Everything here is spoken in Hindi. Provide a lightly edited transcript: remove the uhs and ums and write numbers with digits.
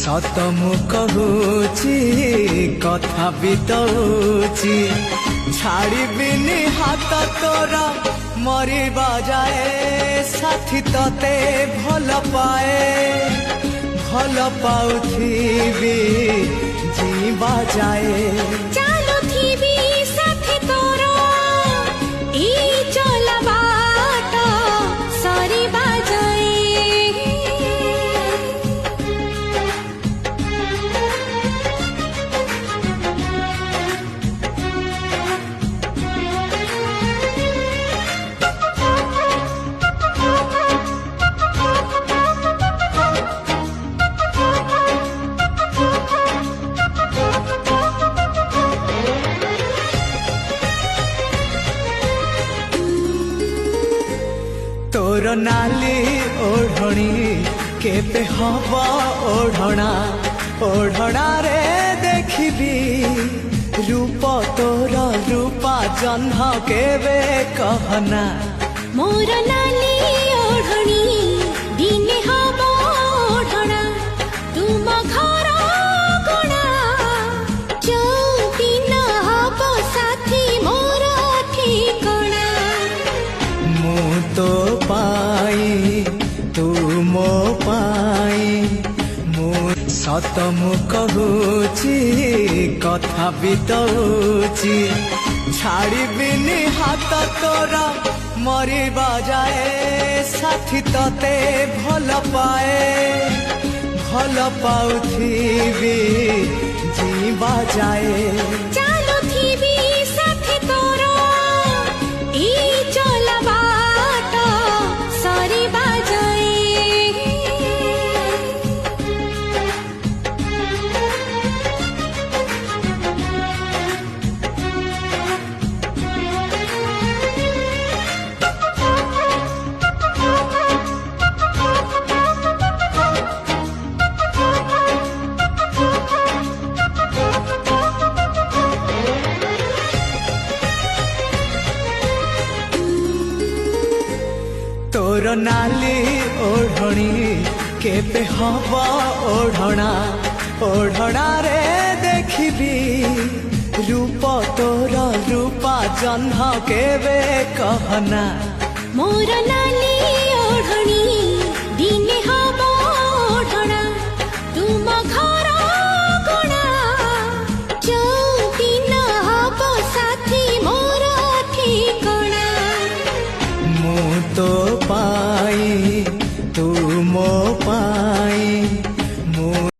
सत मु कहूची कथा बितौची छाड़बिनी हाथ तोरा मरिबा जाए साथी तते भल पाए भल पाउथिबी जीवा जाए चालुथिबी साथी तोरा ई चलबा तो सरिबा जाए तोर नाली ओढ़णी केते हवा ओढ़णा ओढ़णा रे देखिबी रूप तोर रूपा जन्ह केबे कहना मोर नाली ओढ़णी दिने हबो ओढ़णा तुम घर कोणा चौदिन हबो साथी मोर ठिकणा मु तो पाई तू मो पाई मु सत मु कहूची कथा बितौची छाड़बिनी हाथ तोरा मरिबा जाए साथी तते भल पाए भल पाउथिबी जीवा जाए चालुथिबी साथी तोरा ई चलबा तो सरिबा जाए तोर नाली ओढ़णी केते हवा ओढ़णा ओढ़णा रे देखिबी रूप तोर रूपा जन्ह केबे कहना मोर नाली ओढ़णी